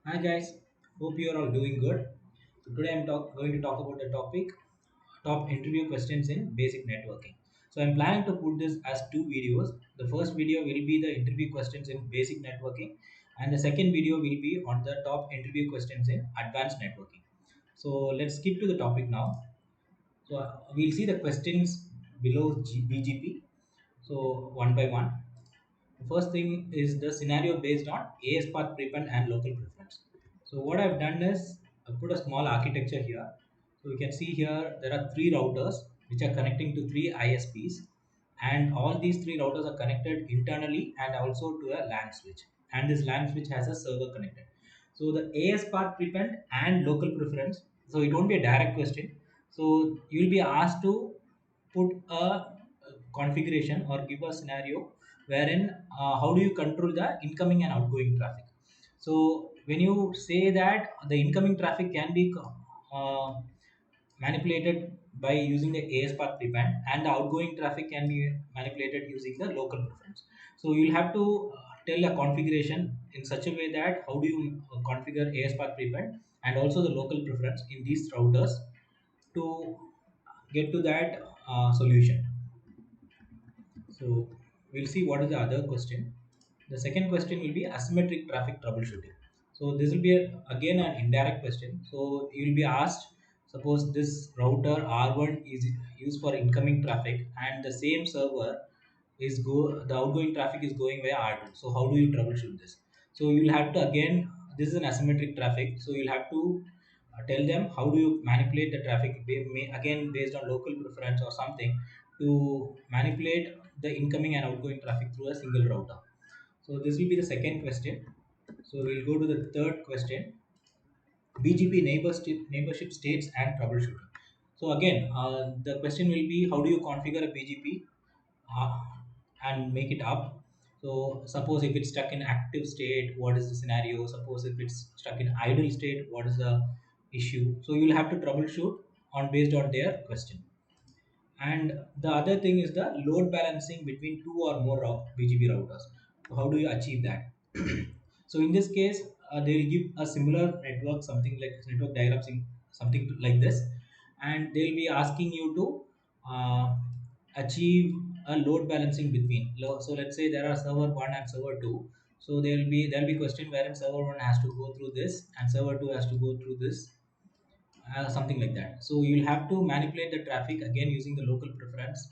Hi guys, hope you are all doing good. So today going to talk about the topic top interview questions in basic networking. So I'm planning to put this as two videos. The first video will be the interview questions in basic networking, and the second video will be on the top interview questions in advanced networking. So let's skip to the topic now. So we'll see the questions below BGP. So one by one. The first thing is the scenario based on AS path prepend and local preference. So what I've done is I put a small architecture here. So you can see here there are three routers which are connecting to three ISPs, and all these three routers are connected internally and also to a LAN switch. And this LAN switch has a server connected. So the AS path prepend and local preference. So it won't be a direct question. So you'll be asked to put a configuration or give a scenario wherein how do you control the incoming and outgoing traffic. So when you say that the incoming traffic can be uh, manipulated by using the AS path prevent, and the outgoing traffic can be manipulated using the local preference. So you'll have to tell a configuration in such a way that how do you configure AS path prevent and also the local preference in these routers to get to that solution. So we'll see what is the other question. The second question will be asymmetric traffic troubleshooting. So this will be again an indirect question. So you will be asked, suppose this router R1 is used for incoming traffic and the same server is the outgoing traffic is going via R2. So how do you troubleshoot this? So you'll have to again, this is an asymmetric traffic. So you'll have to tell them how do you manipulate the traffic again based on local preference or something to manipulate the incoming and outgoing traffic through a single router. So this will be the second question. So we'll go to the third question. BGP neighborship states and troubleshooting. So again, the question will be how do you configure a BGP uh, and make it up. So suppose if it's stuck in active state, what is the scenario? Suppose if it's stuck in idle state, what is the issue? So you'll have to troubleshoot on based on their question. And the other thing is the load balancing between two or more BGP routers. So how do you achieve that? So in this case, they will give a similar network, something like network diagram, something like this, and they'll be asking you to achieve a load balancing between. So let's say there are server one and server two. So there'll be question wherein server one has to go through this and server two has to go through this, something like that. So you'll have to manipulate the traffic again using the local preference.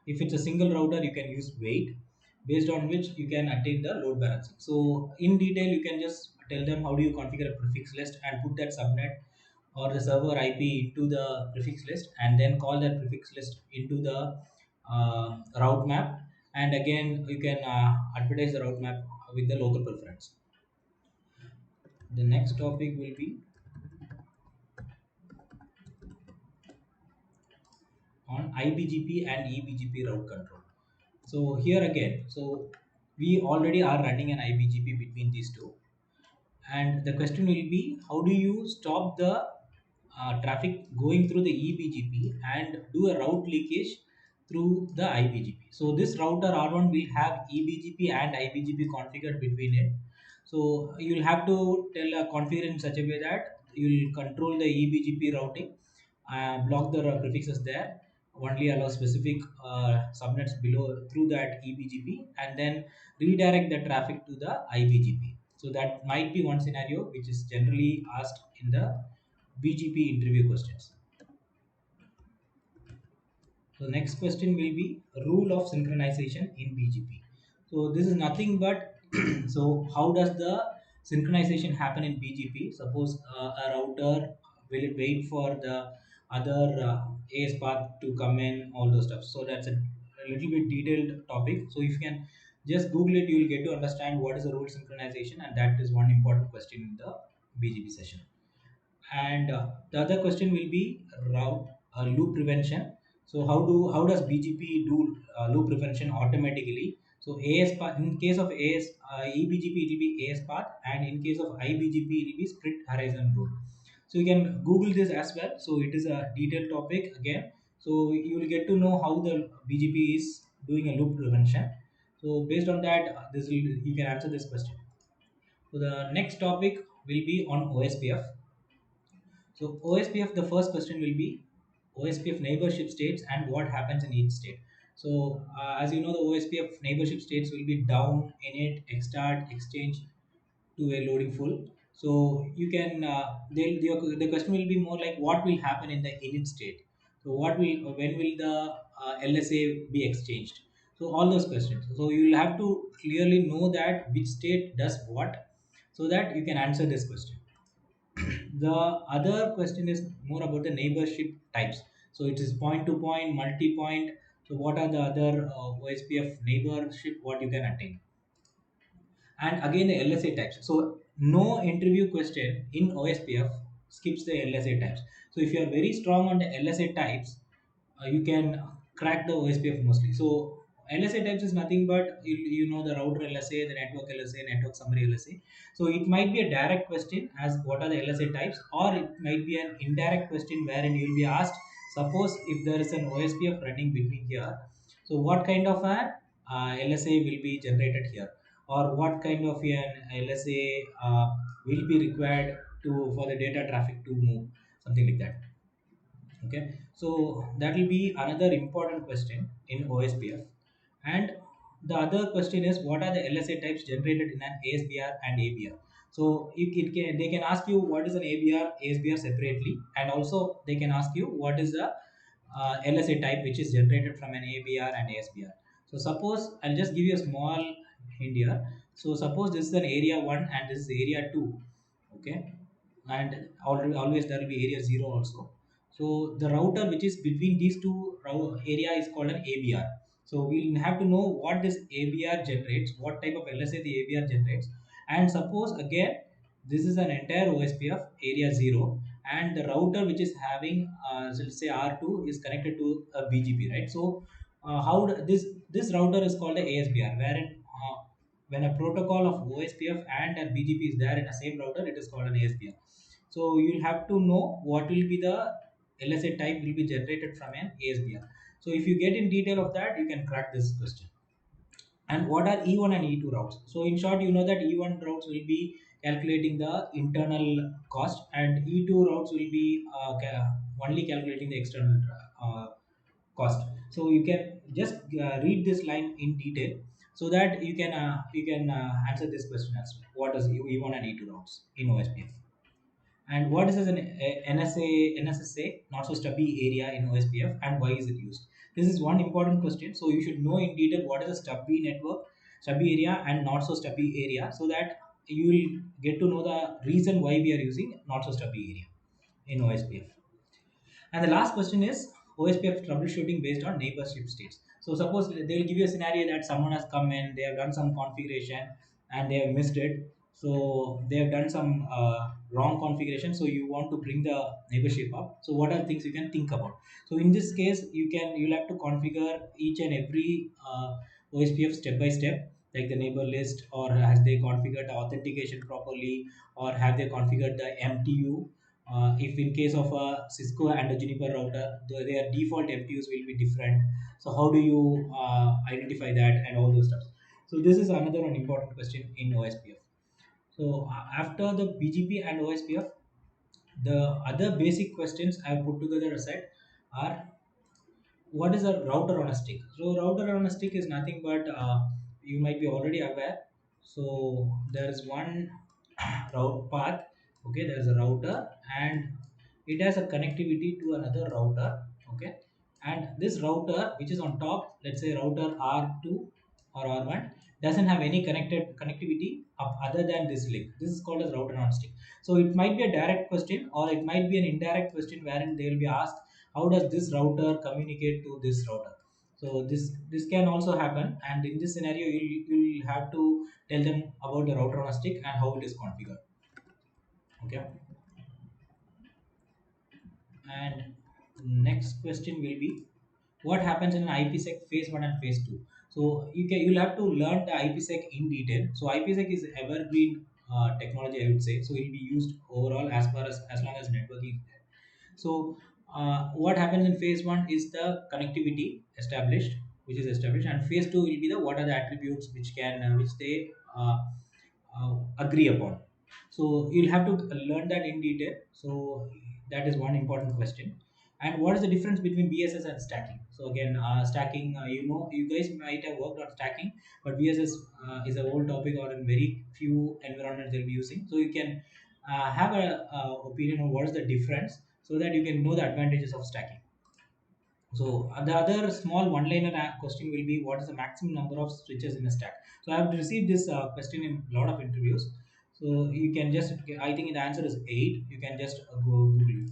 If it's a single router, you can use wait, based on which you can attain the load balancing. So in detail, you can just tell them how do you configure a prefix list and put that subnet or the server IP into the prefix list, and then call that prefix list into the route map. And again, you can advertise the route map with the local preference. The next topic will be on IBGP and eBGP route control. So here again, so we already are running an IBGP between these two, and the question will be how do you stop the traffic going through the eBGP and do a route leakage through the IBGP. So this router R1 will have eBGP and IBGP configured between it. So you'll have to tell a configure in such a way that you'll control the eBGP routing, block the prefixes there, only allow specific subnets below through that eBGP, and then redirect the traffic to the IBGP. So that might be one scenario which is generally asked in the BGP interview questions. So the next question will be rule of synchronization in BGP. So this is nothing but so how does the synchronization happen in BGP? Suppose a router will it wait for the other AS path to come in, all those stuff. So that's a little bit detailed topic. So if you can just Google it, you will get to understand what is the rule synchronization, and that is one important question in the BGP session. And the other question will be route loop prevention. So how does BGP do loop prevention automatically? So AS path, in case of AS eBGP it will be AS path, and in case of IBGP it will be split horizon rule. So you can Google this as well. So it is a detailed topic again. So you will get to know how the BGP is doing a loop prevention. So based on that, this will you can answer this question. So the next topic will be on OSPF. So OSPF, the first question will be OSPF neighborship states and what happens in each state. So as you know, the OSPF neighborship states will be down, init, extart, exchange to a loading full. So you can the question will be more like what will happen in the init state. So when will the LSA be exchanged? So all those questions. So you will have to clearly know that which state does what, so that you can answer this question. The other question is more about the neighborship types. So it is point to point, multi point. So what are the other OSPF neighborship what you can attain? And again the LSA types. So no interview question in OSPF skips the LSA types. So if you are very strong on the LSA types, you can crack the OSPF mostly. So LSA types is nothing but you know the router LSA, the network LSA, network summary LSA. So it might be a direct question as what are the LSA types, or it might be an indirect question wherein you will be asked, suppose if there is an OSPF running between here, so what kind of a LSA will be generated here, or what kind of an LSA will be required to for the data traffic to move, something like that. Okay, so that will be another important question in OSPF. And the other question is what are the LSA types generated in an ASBR and ABR. So they can ask you what is an ABR, ASBR separately, and also they can ask you what is the LSA type which is generated from an ABR and ASBR. So suppose I'll just give you a small hint here. So suppose this is an area 1 and this is area 2. Okay, and always there will be area 0 also. So the router which is between these two area is called an ABR. So we'll have to know what this ABR generates, what type of LSA the ABR generates. And suppose again this is an entire OSPF area 0, and the router which is having so let's say R2 is connected to a BGP, right? So this router is called the ASBR, wherein when a protocol of OSPF and a BGP is there in the same router, it is called an ASBR. So you'll have to know what will be the LSA type will be generated from an ASBR. So if you get in detail of that, you can crack this question. And what are E1 and E2 routes? So in short, you know that E1 routes will be calculating the internal cost, and E2 routes will be only calculating the external uh, cost. So you can just read this line in detail so that you can answer this question as well. What does E1 and E2 routes in OSPF? And what is an NSSA, not so stubby area in OSPF, and why is it used? This is one important question. So you should know in detail what is a stubby network, stubby area, and not so stubby area, so that you will get to know the reason why we are using not so stubby area in OSPF. And the last question is OSPF troubleshooting based on neighborship states. So suppose they will give you a scenario that someone has come in, they have done some configuration and they have missed it. So they have done some wrong configuration. So you want to bring the neighborship up. So what are things you can think about? So in this case, you'll have to configure each and every OSPF step by step, like the neighbor list, or has they configured the authentication properly, or have they configured the MTU. If in case of a Cisco and a Juniper router, their default MTUs will be different. So how do you identify that and all those stuff? So this is another one important question in OSPF. So after the BGP and OSPF, the other basic questions I have put together aside are what is a router on a stick. So router on a stick is nothing but you might be already aware. So there is one route path. Okay, there is a router and it has a connectivity to another router. Okay, and this router which is on top, let's say router R2 or R1, doesn't have any connected connectivity of other than this link. This is called as router on stick. So it might be a direct question or it might be an indirect question wherein they will be asked how does this router communicate to this router. So this can also happen, and in this scenario you'll have to tell them about the router on a stick and how it is configured. Okay, and next question will be what happens in an IPsec phase 1 and phase 2. So you'll have to learn the IPsec in detail. So IPsec is evergreen technology, I would say. So it will be used overall as long as networking is there. So what happens in phase 1 is the connectivity established, which is established, and phase 2 will be the what are the attributes which they agree upon. So you'll have to learn that in detail. So that is one important question. And what is the difference between BSS and stacking? So again, stacking, you guys might have worked on stacking, but BSS is a whole topic or in very few environments they'll be using. So you can have a opinion on what is the difference, so that you can know the advantages of stacking. So the other small one-liner question will be, what is the maximum number of switches in a stack? So I have received this question in a lot of interviews. So you can just, I think the answer is eight. You can just go Google it.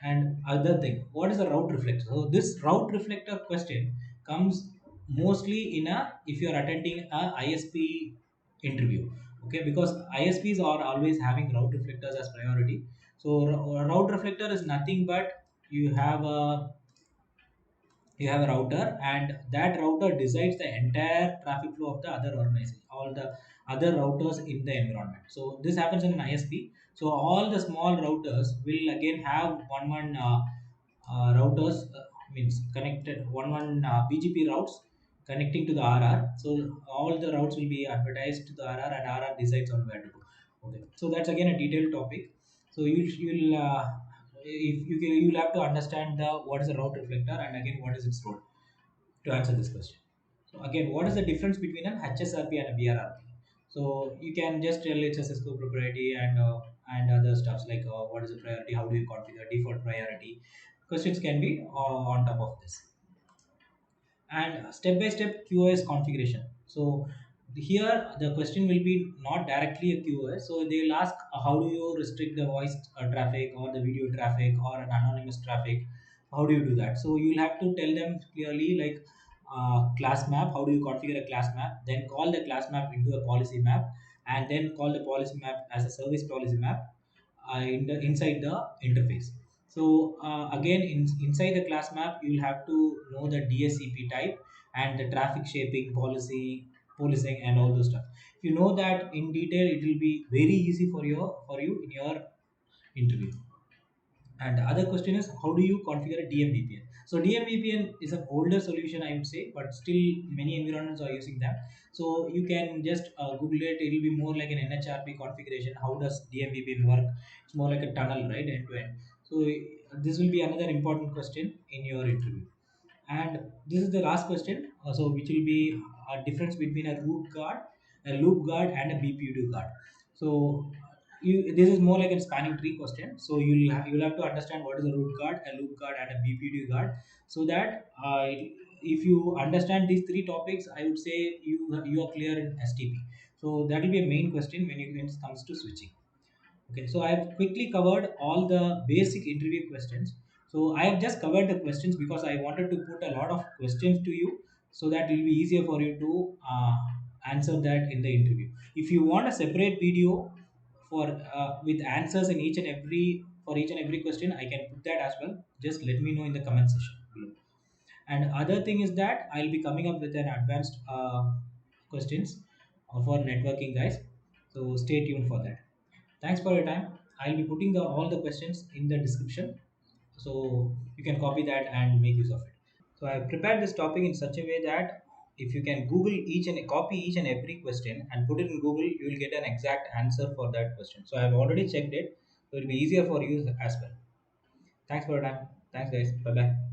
And other thing, what is a route reflector? So this route reflector question comes mostly in a, if you are attending a ISP interview. Okay, because ISPs are always having route reflectors as priority. So route reflector is nothing but you have a you have a router, and that router decides the entire traffic flow of the other organization, all the other routers in the environment. So this happens in an ISP. So all the small routers will again have routers, means connected one BGP routes connecting to the RR. So all the routes will be advertised to the RR, and RR decides on where to go. Okay, so that's again a detailed topic. So you'll if you can, you'll have to understand the what is a route reflector, and again what is its role to answer this question. So again, what is the difference between an HSRP and a BRRP? So you can just tell it's a Cisco proprietary and other stuffs like what is the priority, how do you configure default priority. Questions can be on top of this, and step by step QoS configuration. So here the question will be not directly a QoS. So they will ask how do you restrict the voice traffic or the video traffic or an anonymous traffic? How do you do that? So you'll have to tell them clearly, like class map. How do you configure a class map? Then call the class map into a policy map, and then call the policy map as a service policy map inside the interface. So again, inside the class map, you'll have to know the DSCP type and the traffic shaping policy, policing, and all those stuff. If you know that in detail, it will be very easy for you in your interview. And the other question is, how do you configure a DMVPN? So DMVPN is an older solution, I would say, but still many environments are using that. So you can just Google it. It will be more like an NHRP configuration. How does DMVPN work? It's more like a tunnel, right, end to end. So this will be another important question in your interview. And this is the last question, so which will be a difference between a root guard, a loop guard, and a BPU guard. So this is more like a spanning tree question. So you'll have to understand what is a root guard, a loop guard, and a BPU guard. So that if you understand these three topics, I would say you are clear in STP. So that will be a main question when it comes to switching. Okay, so I have quickly covered all the basic interview questions. So I have just covered the questions because I wanted to put a lot of questions to you, so that it will be easier for you to answer that in the interview. If you want a separate video for with answers in each and every for each and every question, I can put that as well. Just let me know in the comment section below. And other thing is that I'll be coming up with an advanced questions for networking, guys. So stay tuned for that. Thanks for your time. I'll be putting all the questions in the description, so you can copy that and make use of it. So I have prepared this topic in such a way that if you can Google copy each and every question and put it in Google, you will get an exact answer for that question. So I have already checked it, so it will be easier for you as well. Thanks for your time. Thanks, guys. Bye bye.